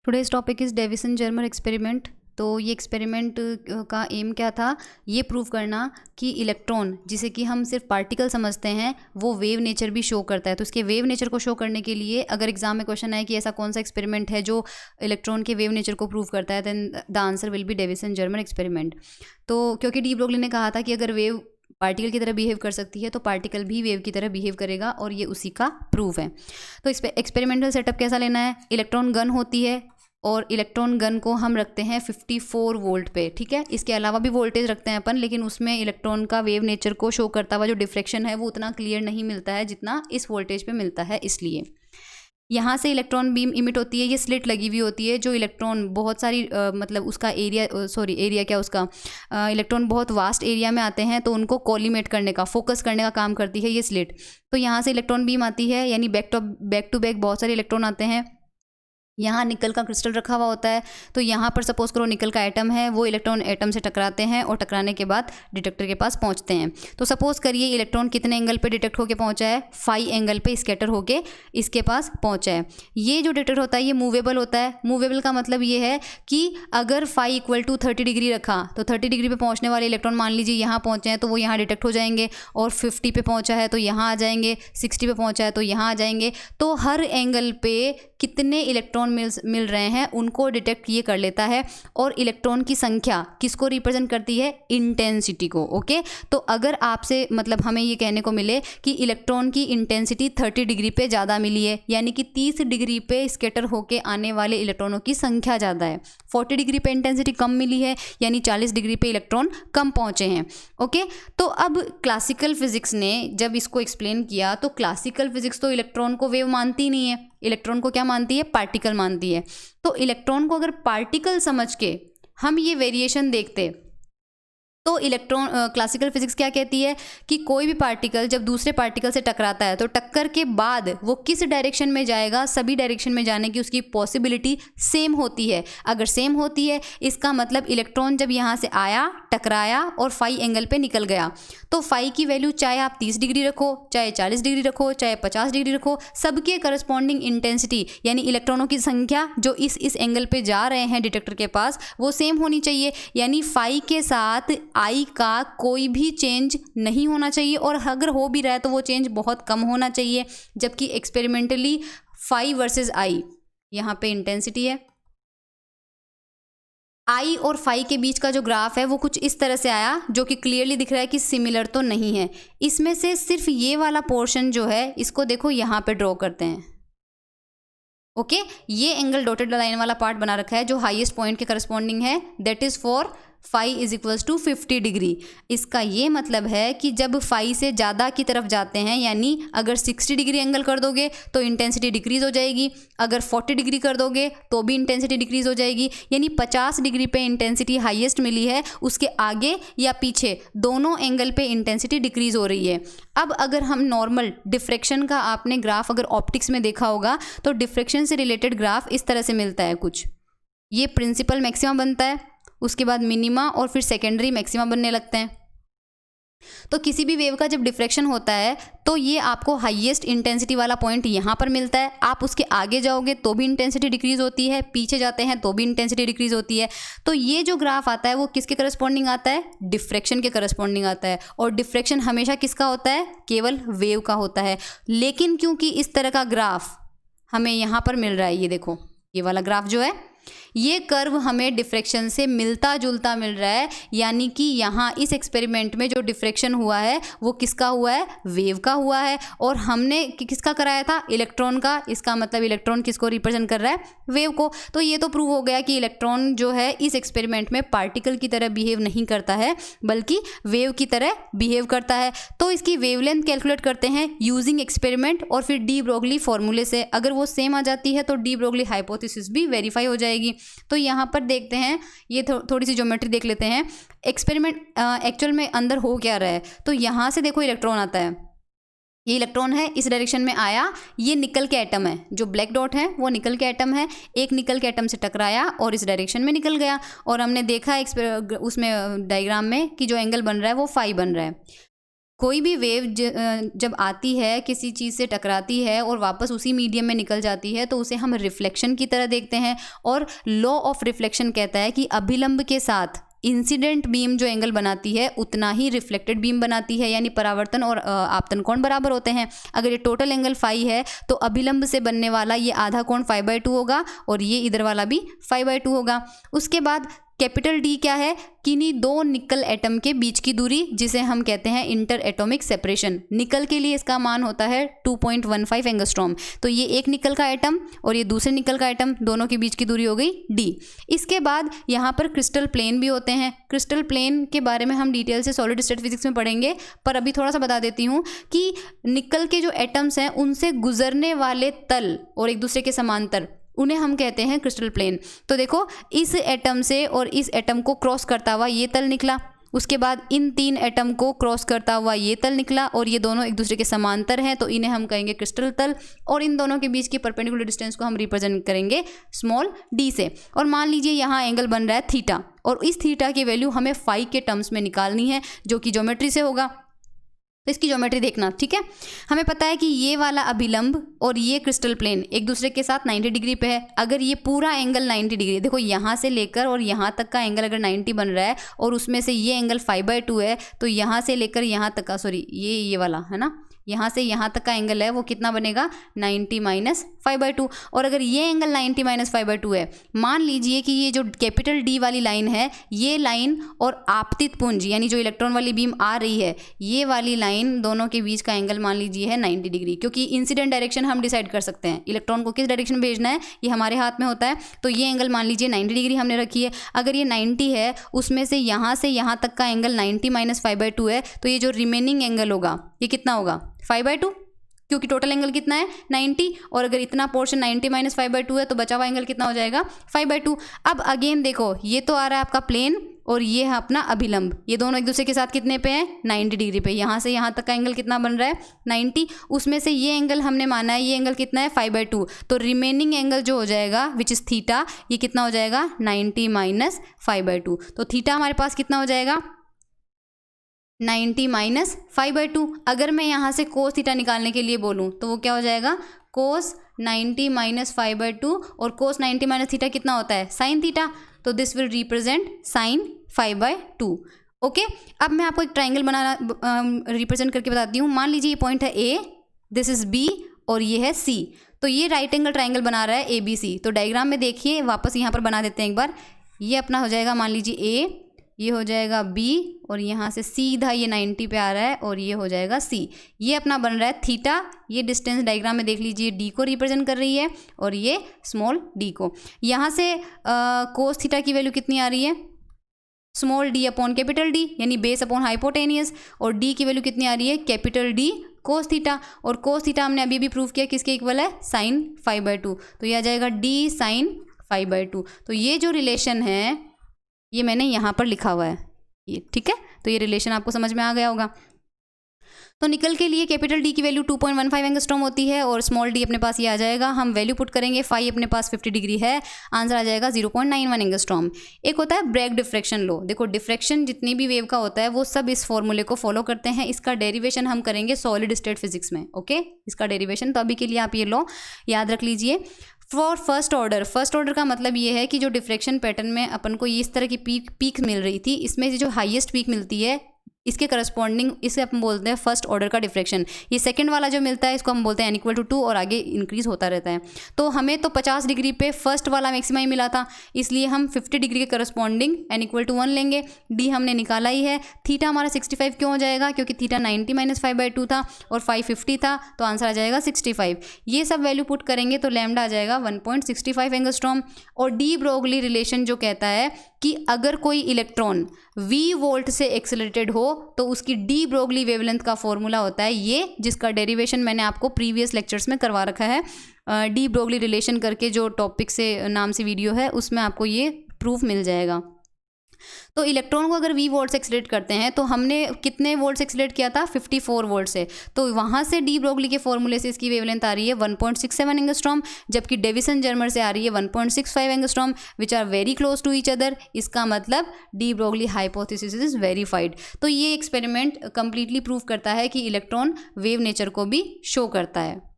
Today's topic is Davisson Germer experiment. तो ये experiment का एम क्या था, ये प्रूव करना कि इलेक्ट्रॉन, जिसे कि हम सिर्फ पार्टिकल समझते हैं, वो वेव नेचर भी शो करता है। तो इसके वेव नेचर को शो करने के लिए अगर एग्जाम में क्वेश्चन आए कि ऐसा कौन सा एक्सपेरिमेंट है जो इलेक्ट्रॉन के वेव नेचर को प्रूव करता है, then the answer will be Davisson Germer experiment. तो क्योंकि डी ब्रोगली ने कहा था कि अगर वेव पार्टिकल की तरह बिहेव कर सकती है तो पार्टिकल भी वेव की तरह बिहेव करेगा, और ये उसी का प्रूफ है। तो इस पर एक्सपेरिमेंटल सेटअप कैसा लेना है, इलेक्ट्रॉन गन होती है और इलेक्ट्रॉन गन को हम रखते हैं 54 वोल्ट पे, ठीक है। इसके अलावा भी वोल्टेज रखते हैं अपन, लेकिन उसमें इलेक्ट्रॉन का वेव नेचर को शो करता हुआ जो डिफ्रेक्शन है वो उतना क्लियर नहीं मिलता है जितना इस वोल्टेज पे मिलता है। इसलिए यहाँ से इलेक्ट्रॉन बीम इमिट होती है, ये स्लिट लगी हुई होती है, जो इलेक्ट्रॉन बहुत सारी मतलब उसका एरिया, एरिया क्या उसका, इलेक्ट्रॉन बहुत वास्ट एरिया में आते हैं तो उनको कोलिमेट करने का, फोकस करने का काम करती है ये स्लिट। तो यहाँ से इलेक्ट्रॉन बीम आती है, यानी बैक टू बैक बहुत सारे इलेक्ट्रॉन आते हैं। यहाँ निकल का क्रिस्टल रखा हुआ होता है, तो यहाँ पर सपोज करो निकल का एटम है, वो इलेक्ट्रॉन एटम से टकराते हैं और टकराने के बाद डिटेक्टर के पास पहुँचते हैं। तो सपोज करिए इलेक्ट्रॉन कितने एंगल पे डिटेक्ट होके पहुँचा है, 5 एंगल पे स्कैटर होके इसके पास पहुँचा है। ये जो डिटेक्टर होता है ये मूवेबल होता है। मूवेबल का मतलब ये है कि अगर फाई इक्वल टू 30 डिग्री रखा तो 30 डिग्री पे पहुँचने वाले इलेक्ट्रॉन मान लीजिए यहाँ पहुँचे हैं तो वो यहाँ डिटेक्ट हो जाएंगे, और 50 पे पहुँचा है तो यहाँ आ जाएंगे, 60 पे पहुँचा है तो यहाँ आ जाएंगे। तो हर एंगल पे कितने इलेक्ट्रॉन मिल रहे हैं उनको डिटेक्ट ये कर लेता है। और इलेक्ट्रॉन की संख्या किसको रिप्रेजेंट करती है, इंटेंसिटी को। ओके, तो अगर आपसे मतलब हमें ये कहने को मिले कि इलेक्ट्रॉन की इंटेंसिटी 30 डिग्री पे ज़्यादा मिली है, यानी कि 30 डिग्री पे स्कैटर होके आने वाले इलेक्ट्रॉनों की संख्या ज़्यादा है, 40 डिग्री पे इंटेंसिटी कम मिली है, यानी 40 डिग्री पे इलेक्ट्रॉन कम पहुँचे हैं। ओके, तो अब क्लासिकल फिजिक्स ने जब इसको एक्सप्लेन किया तो क्लासिकल फिजिक्स तो इलेक्ट्रॉन को वेव मानती नहीं है, इलेक्ट्रॉन को क्या मानती है, पार्टिकल मानती है। तो इलेक्ट्रॉन को अगर पार्टिकल समझ के हम ये वेरिएशन देखते तो इलेक्ट्रॉन क्लासिकल फिजिक्स क्या कहती है कि कोई भी पार्टिकल जब दूसरे पार्टिकल से टकराता है तो टक्कर के बाद वो किस डायरेक्शन में जाएगा, सभी डायरेक्शन में जाने की उसकी पॉसिबिलिटी सेम होती है। अगर सेम होती है इसका मतलब इलेक्ट्रॉन जब यहाँ से आया, टकराया और फाई एंगल पे निकल गया, तो फाई की वैल्यू चाहे आप 30 डिग्री रखो, चाहे 40 डिग्री रखो, चाहे 50 डिग्री रखो, सबके करस्पॉन्डिंग इंटेंसिटी यानी इलेक्ट्रॉनों की संख्या जो इस एंगल पे जा रहे हैं डिटेक्टर के पास वो सेम होनी चाहिए। यानी फाई के साथ आई का कोई भी चेंज नहीं होना चाहिए, और अगर हो भी रहा है तो वो चेंज बहुत कम होना चाहिए। जबकि एक्सपेरिमेंटली फाई वर्सेस आई, यहाँ पे इंटेंसिटी है, आई और फाई के बीच का जो ग्राफ है वो कुछ इस तरह से आया, जो कि क्लियरली दिख रहा है कि सिमिलर तो नहीं है। इसमें से सिर्फ ये वाला पोर्शन जो है इसको देखो यहाँ पे ड्रॉ करते हैं। ओके, ये एंगल डॉटेड लाइन वाला पार्ट बना रखा है जो हाईएस्ट पॉइंट के करस्पॉन्डिंग है, that is for phi is equals to 50 degree. इसका ये मतलब है कि जब फाई से ज़्यादा की तरफ जाते हैं, यानी अगर 60 डिग्री एंगल कर दोगे तो इंटेंसिटी डिक्रीज हो जाएगी, अगर 40 डिग्री कर दोगे तो भी इंटेंसिटी डिक्रीज हो जाएगी। यानी 50 डिग्री पे इंटेंसिटी हाईएस्ट मिली है, उसके आगे या पीछे दोनों एंगल पे इंटेंसिटी डिक्रीज हो रही है। अब अगर हम नॉर्मल डिफ्रेक्शन का आपने ग्राफ अगर ऑप्टिक्स में देखा होगा तो डिफ्रेक्शन से रिलेटेड ग्राफ इस तरह से मिलता है कुछ। ये प्रिंसिपल मैक्सिमा बनता है, उसके बाद मिनिमा और फिर सेकेंडरी मैक्सिमा बनने लगते हैं। तो किसी भी वेव का जब डिफ्रेक्शन होता है तो ये आपको हाईएस्ट इंटेंसिटी वाला पॉइंट यहाँ पर मिलता है। आप उसके आगे जाओगे तो भी इंटेंसिटी डिक्रीज होती है, पीछे जाते हैं तो भी इंटेंसिटी डिक्रीज होती है। तो ये जो ग्राफ आता है वो किसके करस्पॉन्डिंग आता है, डिफ्रेक्शन के करस्पॉन्डिंग आता है। और डिफ्रेक्शन हमेशा किसका होता है, केवल वेव का होता है। लेकिन क्योंकि इस तरह का ग्राफ हमें यहाँ पर मिल रहा है, ये देखो ये वाला ग्राफ जो है, ये कर्व हमें डिफ्रेक्शन से मिलता जुलता मिल रहा है, यानी कि यहाँ इस एक्सपेरिमेंट में जो डिफ्रेक्शन हुआ है वो किसका हुआ है, वेव का हुआ है। और हमने किसका कराया था, इलेक्ट्रॉन का। इसका मतलब इलेक्ट्रॉन किसको रिप्रेजेंट कर रहा है, वेव को। तो ये तो प्रूव हो गया कि इलेक्ट्रॉन जो है इस एक्सपेरिमेंट में पार्टिकल की तरह बिहेव नहीं करता है बल्कि वेव की तरह बिहेव करता है। तो इसकी वेवलेंथ कैलकुलेट करते हैं यूजिंग एक्सपेरिमेंट और फिर डी ब्रोगली फॉर्मूले से। अगर वो सेम आ जाती है तो डी ब्रोगली हाइपोथेसिस भी वेरीफाई हो जाएगी। तो यहाँ पर देखते हैं, ये थोड़ी सी ज्योमेट्री देख लेते हैं। एक्सपेरिमेंट एक्चुअल में अंदर हो क्या रहा है, तो यहाँ से देखो इलेक्ट्रॉन आता है, ये इलेक्ट्रॉन है, इस डायरेक्शन में आया, ये निकल के एटम है, जो ब्लैक डॉट है वो निकल के एटम है, एक निकल के एटम से टकराया और इस डायरेक्शन में निकल गया। और हमने देखा उसमें डायग्राम में कि जो एंगल बन रहा है वो फाई बन रहा है। कोई भी वेव जब आती है, किसी चीज़ से टकराती है और वापस उसी मीडियम में निकल जाती है, तो उसे हम रिफ्लेक्शन की तरह देखते हैं। और लॉ ऑफ रिफ्लेक्शन कहता है कि अभिलंब के साथ इंसिडेंट बीम जो एंगल बनाती है उतना ही रिफ्लेक्टेड बीम बनाती है, यानी परावर्तन और आपतन कोण बराबर होते हैं। अगर ये टोटल एंगल फाई है तो अभिलंब से बनने वाला ये आधा कोण 5/2 होगा और ये इधर वाला भी 5/2 होगा। उसके बाद कैपिटल डी क्या है? किन्हीं दो निकल एटम के बीच की दूरी, जिसे हम कहते हैं इंटर एटॉमिक सेपरेशन। निकल के लिए इसका मान होता है 2.15 एंगस्ट्रॉम। तो ये एक निकल का एटम और ये दूसरे निकल का एटम, दोनों के बीच की दूरी हो गई डी। इसके बाद यहाँ पर क्रिस्टल प्लेन भी होते हैं। क्रिस्टल प्लेन के बारे में हम डिटेल से सॉलिड स्टेट फिजिक्स में पढ़ेंगे, पर अभी थोड़ा सा बता देती हूँ कि निकल के जो एटम्स हैं उनसे गुजरने वाले तल और एक दूसरे के समांतर, उन्हें हम कहते हैं क्रिस्टल प्लेन। तो देखो, इस एटम से और इस एटम को क्रॉस करता हुआ ये तल निकला, उसके बाद इन तीन एटम को क्रॉस करता हुआ ये तल निकला और ये दोनों एक दूसरे के समांतर हैं, तो इन्हें हम कहेंगे क्रिस्टल तल। और इन दोनों के बीच की परपेंडिकुलर डिस्टेंस को हम रिप्रेजेंट करेंगे स्मॉल डी से। और मान लीजिए यहाँ एंगल बन रहा है थीटा, और इस थीटा की वैल्यू हमें फाई के टर्म्स में निकालनी है, जो कि ज्योमेट्री से होगा। तो इसकी ज्योमेट्री देखना, ठीक है। हमें पता है कि ये वाला अभिलंब और ये क्रिस्टल प्लेन एक दूसरे के साथ 90 डिग्री पे है। अगर ये पूरा एंगल 90 डिग्री, देखो यहाँ से लेकर और यहाँ तक का एंगल अगर 90 बन रहा है और उसमें से ये एंगल 5/2 है, तो यहाँ से लेकर यहाँ तक का, सॉरी ये वाला है ना, यहाँ से यहाँ तक का एंगल है वो कितना बनेगा? 90 - 5/2। और अगर ये एंगल 90 - 5/2 है, मान लीजिए कि ये जो कैपिटल डी वाली लाइन है, ये लाइन और आपतित पुंज यानी जो इलेक्ट्रॉन वाली बीम आ रही है, ये वाली लाइन, दोनों के बीच का एंगल मान लीजिए है 90 डिग्री। क्योंकि इंसिडेंट डायरेक्शन हम डिसाइड कर सकते हैं, इलेक्ट्रॉन को किस डायरेक्शन में भेजना है ये हमारे हाथ में होता है। तो ये एंगल मान लीजिए 90 डिग्री हमने रखी है। अगर ये 90 है, उसमें से यहाँ तक का एंगल 90 - 5/2 है, तो ये जो रिमेनिंग एंगल होगा ये कितना होगा? 5/2, क्योंकि टोटल एंगल कितना है? 90। और अगर इतना पोर्शन 90 - 5/2 है, तो बचा हुआ एंगल कितना हो जाएगा? 5/2। अब अगेन देखो, ये तो आ रहा है आपका प्लेन और ये है अपना अभिलंब, ये दोनों एक दूसरे के साथ कितने पे हैं? 90 डिग्री पे। यहाँ से यहाँ तक का एंगल कितना बन रहा है? 90। उसमें से ये एंगल हमने माना है, ये एंगल कितना है? 5/2। तो रिमेनिंग एंगल जो हो जाएगा विच इज़ थीटा, ये कितना हो जाएगा? 90 - 5/2। तो थीटा हमारे पास कितना हो जाएगा? 90 - 5/2। अगर मैं यहाँ से कोस थीटा निकालने के लिए बोलूँ तो वो क्या हो जाएगा? कोस 90 - 5/2। और कोस 90 - थीटा कितना होता है? Sine theta. तो this will represent sine 5/2। Okay, अब मैं आपको एक ट्राइंगल बनाना रिप्रेजेंट करके बताती हूँ। मान लीजिए ये पॉइंट है ए, दिस इज बी और ये है सी। तो ये राइट एंगल ट्राइंगल बना रहा है ABC। तो डायग्राम में देखिए, वापस यहाँ पर बना देते हैं एक बार। ये अपना हो जाएगा मान लीजिए ए, ये हो जाएगा बी और यहाँ से सीधा ये 90 पे आ रहा है और ये हो जाएगा सी। ये अपना बन रहा है थीटा। ये डिस्टेंस डायग्राम में देख लीजिए डी को रिप्रेजेंट कर रही है और ये स्मॉल डी को। यहाँ से कोस थीटा की वैल्यू कितनी आ रही है? Small D upon capital D, यानी बेस अपॉन हाइपोटेनियस। और डी की वैल्यू कितनी आ रही है? Capital d cos theta. और कोस थीटा हमने अभी भी प्रूव किया किसके इक्वल है? साइन 5/2। तो यह आ जाएगा डी साइन 5/2। तो ये जो रिलेशन है ये मैंने यहाँ पर लिखा हुआ है, ये ठीक है। तो ये रिलेशन आपको समझ में आ गया होगा। तो निकल के लिए कैपिटल डी की वैल्यू 2.15 एंगस्ट्रॉम होती है और स्मॉल डी अपने पास ये आ जाएगा। हम वैल्यू पुट करेंगे, फाई अपने पास 50 डिग्री है, आंसर आ जाएगा 0.91 एंगस्ट्रॉम। एक होता है ब्रैग डिफ्रैक्शन लो। देखो, डिफ्रैक्शन जितनी भी वेव का होता है वो सब इस फॉर्मूले को फॉलो करते हैं। इसका डेरिवेशन हम करेंगे सॉलिड स्टेट फिजिक्स में। ओके, इसका डेरिवेशन। तो अभी के लिए आप ये लो याद रख लीजिए। फॉर फर्स्ट ऑर्डर का मतलब ये है कि जो डिफ्रैक्शन पैटर्न में अपन को इस तरह की पीक मिल रही थी, इसमें से जो हाईएस्ट पीक मिलती है इसके करस्पॉन्डिंग इसे अपन बोलते हैं फर्स्ट ऑर्डर का डिफ्रैक्शन। ये सेकंड वाला जो मिलता है इसको हम बोलते हैं n=2 और आगे इंक्रीज होता रहता है। तो हमें तो 50 डिग्री पे फर्स्ट वाला मैक्सिमा ही मिला था, इसलिए हम 50 डिग्री के करस्पॉन्डिंग n=1 लेंगे। डी हमने निकाला ही है। थीटा हमारा 65 क्यों हो जाएगा? क्योंकि थीटा 90 - 5/2 था और 550 था, तो आंसर आ जाएगा 65। ये सब वैल्यू पुट करेंगे तो लैम्डा आ जाएगा 1.65 एंगस्ट्रॉम। और डी ब्रोगली रिलेशन जो कहता है कि अगर कोई इलेक्ट्रॉन v वोल्ट से एक्सेलरेटेड हो तो उसकी डी ब्रोगली वेवलेंथ का फॉर्मूला होता है ये, जिसका डेरिवेशन मैंने आपको प्रीवियस लेक्चर्स में करवा रखा है। डी ब्रोगली रिलेशन करके जो टॉपिक से नाम से वीडियो है उसमें आपको ये प्रूफ मिल जाएगा। तो इलेक्ट्रॉन को अगर v वोल्ट से एक्सीलरेट करते हैं तो हमने कितने वोल्ट से एक्सीलरेट किया था 54 वोल्ट से, तो वहाँ से डी ब्रोगली के फॉर्मूले से इसकी वेवलेंथ आ रही है 1.67 एंगस्ट्रॉम, जबकि डेविसन जर्मर से आ रही है 1.65 angstrom, which are very close to each other. इसका मतलब de Broglie hypothesis is verified. तो ये एक्सपेरिमेंट कंप्लीटली प्रूव करता है कि इलेक्ट्रॉन वेव नेचर को भी शो करता है।